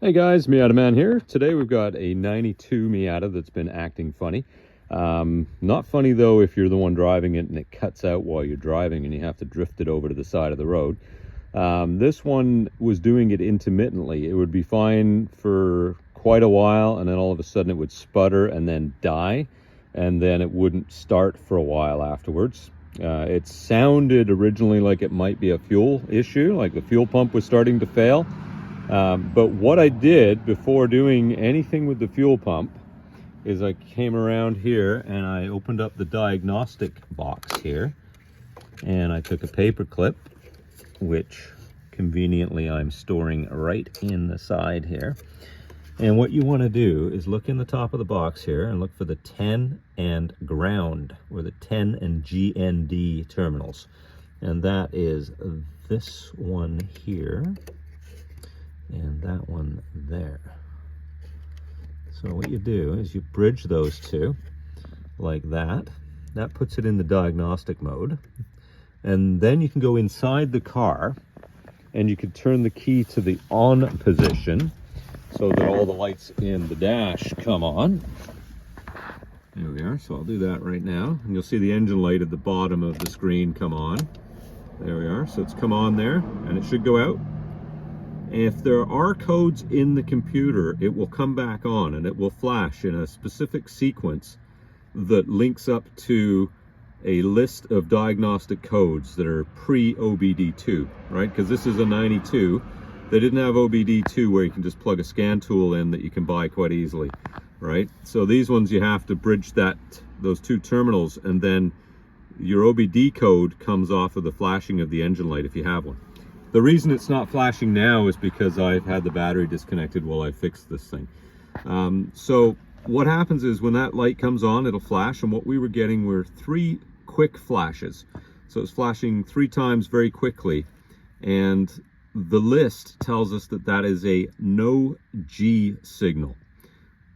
Hey guys, Miata Man here. Today we've got a 92 Miata that's been acting funny. Not funny though if you're the one driving it and it cuts out while you're driving and you have to drift it over to the side of the road. This one was doing it intermittently. It would be fine for quite a while and then all of a sudden it would sputter and then die, and then it wouldn't start for a while afterwards. It sounded originally like it might be a fuel issue, like the fuel pump was starting to fail. But what I did before doing anything with the fuel pump is I came around here and I opened up the diagnostic box here and I took a paper clip, which conveniently I'm storing right in the side here. And what you want to do is look in the top of the box here and look for the 10 and ground, or the 10 and GND terminals. And that is this one here and that one there. So what you do is you bridge those two like that. That puts it in the diagnostic mode. And then you can go inside the car and you can turn the key to the on position so that all the lights in the dash come on. There we are. So I'll do that right now. And you'll see the engine light at the bottom of the screen come on. There we are. So it's come on there and it should go out. If there are codes in the computer, it will come back on and it will flash in a specific sequence that links up to a list of diagnostic codes that are pre-OBD2, right? Because this is a 92. They didn't have OBD2 where you can just plug a scan tool in that you can buy quite easily, right? So these ones you have to bridge those two terminals, and then your OBD code comes off of the flashing of the engine light if you have one. The reason it's not flashing now is because I've had the battery disconnected while I fixed this thing. So what happens is when that light comes on, it'll flash, and what we were getting were 3 quick flashes. So it's flashing 3 times very quickly, and the list tells us that that is a no G signal.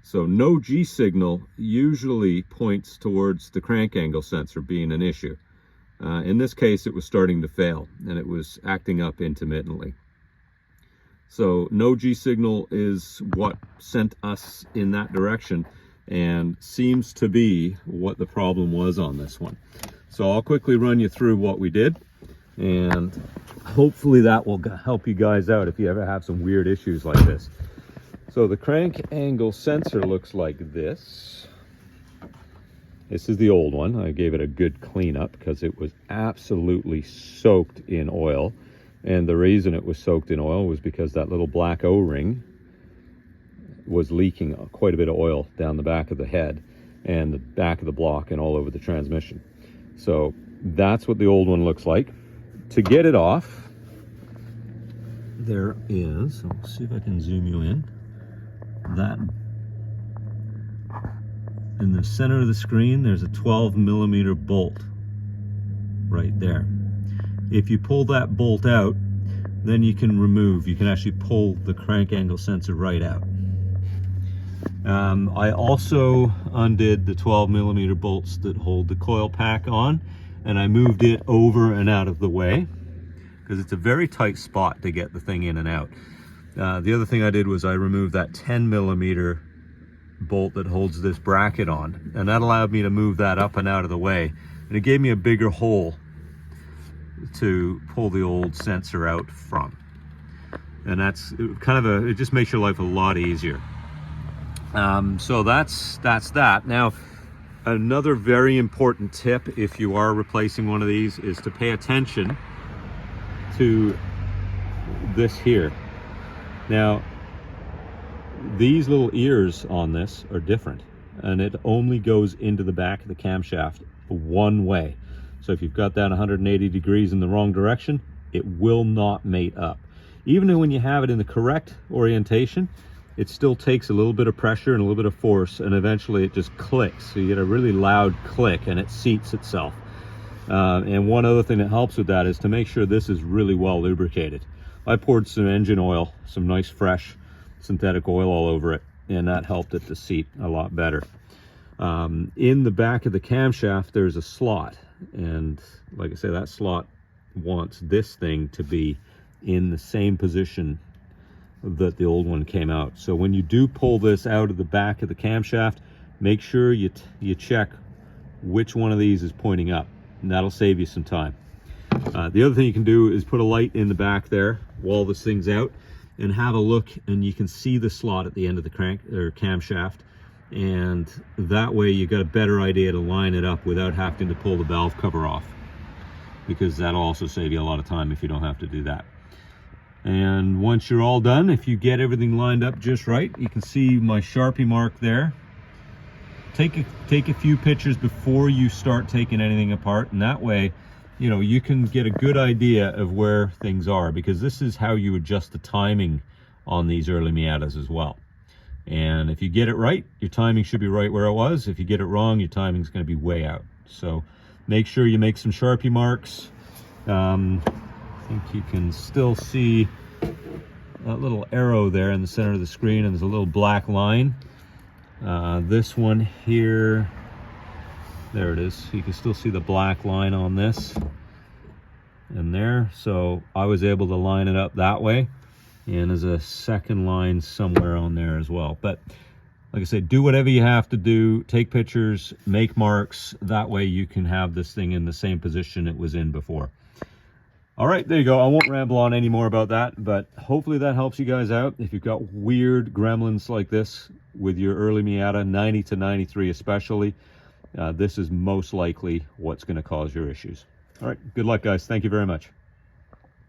So no G signal usually points towards the crank angle sensor being an issue. In this case, it was starting to fail and it was acting up intermittently. So no G signal is what sent us in that direction and seems to be what the problem was on this one. So I'll quickly run you through what we did, and hopefully that will help you guys out if you ever have some weird issues like this. So the crank angle sensor looks like this. This is the old one. I gave it a good cleanup because it was absolutely soaked in oil. And the reason it was soaked in oil was because that little black O-ring was leaking quite a bit of oil down the back of the head and the back of the block and all over the transmission. So that's what the old one looks like. To get it off, there is, I'll see if I can zoom you in, that in the center of the screen, there's a 12mm bolt right there. If you pull that bolt out, then you can actually pull the crank angle sensor right out. I also undid the 12mm bolts that hold the coil pack on, and I moved it over and out of the way because it's a very tight spot to get the thing in and out. The other thing I did was I removed that 10mm bolt that holds this bracket on, and that allowed me to move that up and out of the way, and it gave me a bigger hole to pull the old sensor out from. And that's kind of it just makes your life a lot easier. So that's that. Now, another very important tip if you are replacing one of these is to pay attention to this here. Now, these little ears on this are different, and it only goes into the back of the camshaft one way. So if you've got that 180 degrees in the wrong direction, it will not mate up. Even when you have it in the correct orientation, it still takes a little bit of pressure and a little bit of force, and eventually it just clicks. So you get a really loud click and it seats itself. And one other thing that helps with that is to make sure this is really well lubricated. I poured some engine oil, some nice fresh synthetic oil all over it, and that helped it to seat a lot better. In the back of the camshaft, there's a slot, and like I say, that slot wants this thing to be in the same position that the old one came out. So when you do pull this out of the back of the camshaft, make sure you check which one of these is pointing up, and that'll save you some time. The other thing you can do is put a light in the back there while this thing's out and have a look, and you can see the slot at the end of the camshaft, and that way you got a better idea to line it up without having to pull the valve cover off, because that'll also save you a lot of time if you don't have to do that. And once you're all done, if you get everything lined up just right, you can see my Sharpie mark there. Take a few pictures before you start taking anything apart, and that way, you know, you can get a good idea of where things are, because this is how you adjust the timing on these early Miatas as well. And if you get it right, your timing should be right where it was. If you get it wrong, your timing's going to be way out. So make sure you make some Sharpie marks. I think you can still see that little arrow there in the center of the screen, and there's a little black line. This one here, there it is. You can still see the black line on this and there. So I was able to line it up that way, and there's a second line somewhere on there as well. But like I said, do whatever you have to do. Take pictures, make marks. That way you can have this thing in the same position it was in before. All right, there you go. I won't ramble on any more about that, but hopefully that helps you guys out. If you've got weird gremlins like this with your early Miata, 90 to 93 especially, this is most likely what's going to cause your issues. All right, good luck, guys. Thank you very much.